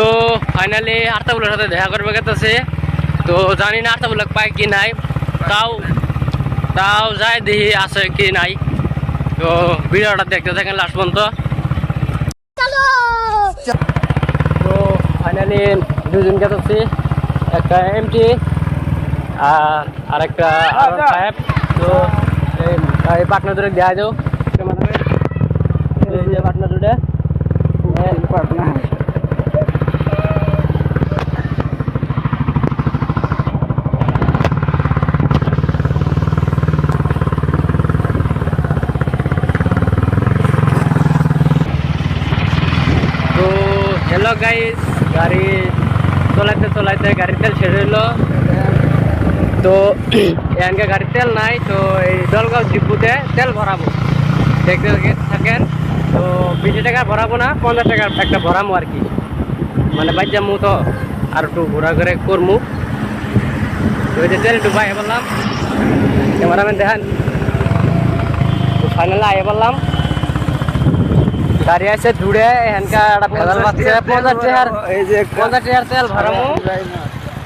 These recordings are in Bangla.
তো ফাইনালি আর্তাবুলের সাথে দেখা করবে গেছে। তো জানি না আর্তাবুল পাই কি নাই, তাও তাও যাই দেখি আছে কি নাই। তো ভিডিওটা দেখতে থাকেন লাস্ট পর্যন্ত। তো ফাইনালি দুজন গেছে, একটা এমটি আর একটা R15। তো এই পাটনা দুটো দেওয়া যাও পাটনা দুটো পাটনা। তো হ্যালো গাইস, গাড়ি চলাইতে চলাইতে গাড়ির তেল শেষ হইলো। তো এখানকার গাড়ির তেল নাই, তো এই দলগাঁও ডিপুতে তেল ভরাবো, দেখতে থাকেন। তো 20 টাকা ভরাবো না, 50 টাকার একটা ভরামো আর কি, মানে বাইর যাবো তো আর একটু ঘোরা ঘুরে করমু। তো ওই যে তেল একটু বাইরে বললাম, ক্যামেরাম্যান দেখেন। তো ফাইনালি আগে বললাম গাড়ি আছে দূরে, এখানকার ভেজাল পাচ্ছে 50 টাকার তেল ভরামো।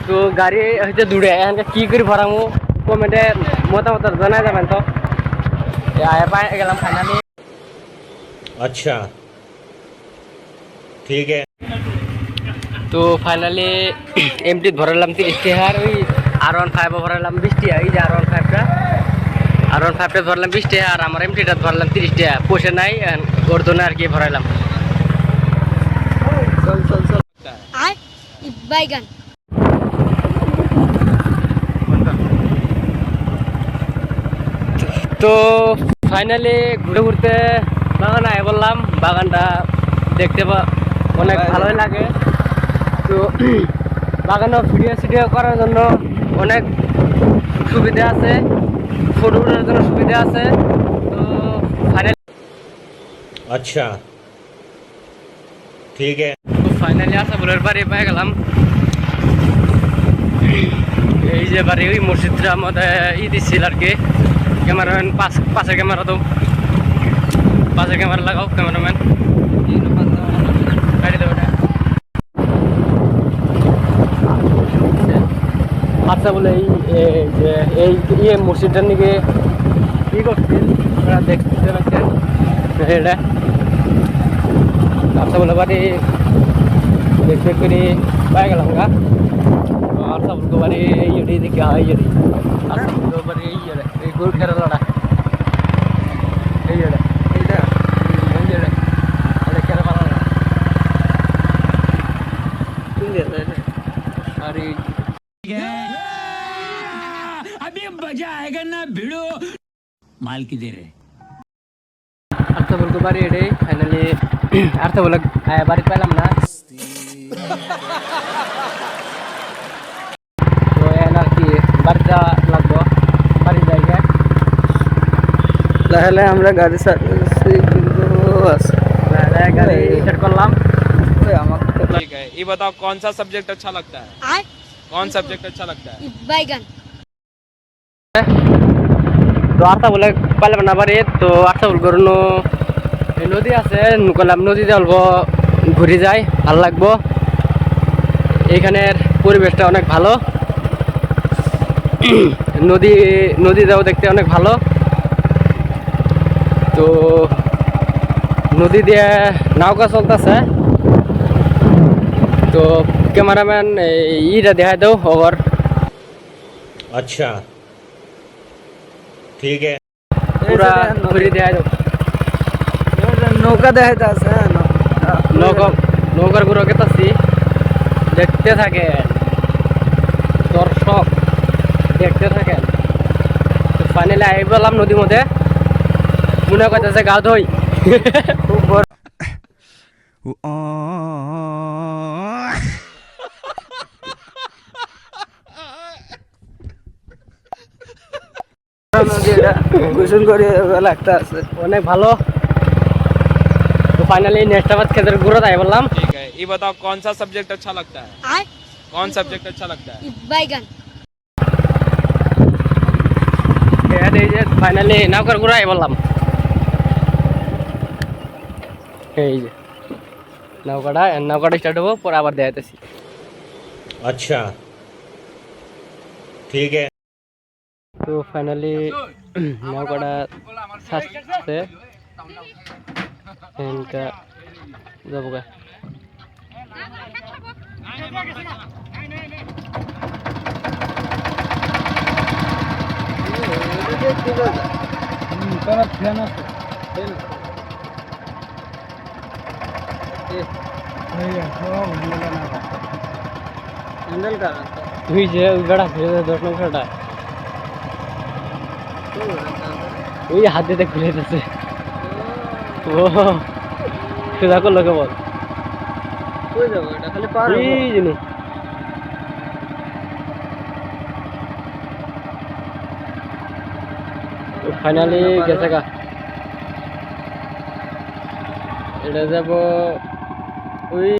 তো গাড়ি হচ্ছে দূরে, এখানকার কি করে ভরামো কমেন্টে মতামত জানাই যাবেন। তো আগে পাই গেলাম ফাইনালি। अच्छा ठीक है। তো ফাইনালি এমটি ভরালাম 30 টাকার, ওই R15 ভরালাম 20 টাকা। এই যে R15টা ভরলাম 20 টাকা, আর আমার এমটিটা ভরলাম 30 টাকা। পয়সা নাই ওর জন্য আর কি ভরাইলাম। তো ফাইনালি ঘুরে ঘুরতে বাগান আয় বললাম, বাগানটা দেখতে অনেক ভালোই লাগে। তো বাগানে ভিডিও করার জন্য অনেক সুবিধা আছে, ফটো তোলার জন্য সুবিধা আছে। তো अच्छा ठीक है। ফাইনালি আশাপুরের বাড়ি পেয়ে গেলাম। এই যে বাড়ি, ওই মসজিদটা আমাদের দিচ্ছিল আর কি। ক্যামেরাম্যান পাশের ক্যামেরা, তো পাশের ক্যামেরা লাগাও ক্যামেরাম্যান। আচ্ছা বলে এই মসজিদটার নিকে কি করছিল দেখতে পাচ্ছেন এটা। আচ্ছা বলে বাড়ি দেখতে করে পাই গেলাম গা। আচ্ছা বলতে বাড়ি এই দিকে হয় আচ্ছা বলতে বাড়ি এই গোল খেলাটা अभी मजा आएगा ना भिड़ो माल की दे रहे। আচ্ছা বলতে বাড়ি এটাই ফাইনালি। আচ্ছা বলে বাড়ি পেলাম না, তো এখন আর কি বাড়ি যাওয়া লাগবো। বাড়ি জায়গায় তাহলে আমরা গাড়ি গাড়ি স্টার্ট করলাম। ठीक है, ये बताओ कौन सा सब्जेक्ट अच्छा लगता है? कौन सब्जेक्ट अच्छा लगता है? बैगन। তো আচ্ছা বলে পাইলাম না বাড়ি। তো আচ্ছা বল করুন নদী আছে, গেলাম নদীতে অল্প ঘুরে যাই, ভালো লাগবো। এইখানের পরিবেশটা অনেক ভালো, নদীটাও দেখতে অনেক ভালো। তো নদী দিয়ে নৌকা চলতেছে। তো ক্যামেরাম্যান ইটা দেখাই দাও ওভার। अच्छा ठीक है। পুরা ঘুরে দেখাই দাও। নৌকা দেখাইতে আছে, নৌকার ঘুরে গেতাছি, দেখতে থাকেন দর্শক, দেখতে থাকেন। তো ফাইনালি আই বললাম নদীর মধ্যে, মনে করতেছে গা ধই। খুব বড় গোসল করে লাগতে আছে, অনেক ভালো। তো ফাইনালি নেক্সট আবার খেতের ঘুরে তাই বললাম। ठीक है, ये बताओ कौन सा सब्जेक्ट अच्छा लगता है? कौन सब्जेक्ट अच्छा लगता है? बैगन। এই যে ফাইনালি নৌকার ঘুরে বললাম। এই যে নৌকাটা স্টার্ট হবো, পরে আবার দেখাইতেছি। अच्छा ठीक है। তো ফাইনালি নৌকাটা ছাড়ছে, এখানটা যাবো গা। তুই যে ওই বেড়া ফেলে 10 নম্বরটা ওই হাত দিতে খুলে দিতেছে। ও সোজা করলো কেবল এই জিনিস। ফাইনালি গেছে গা, এটা যাব ওই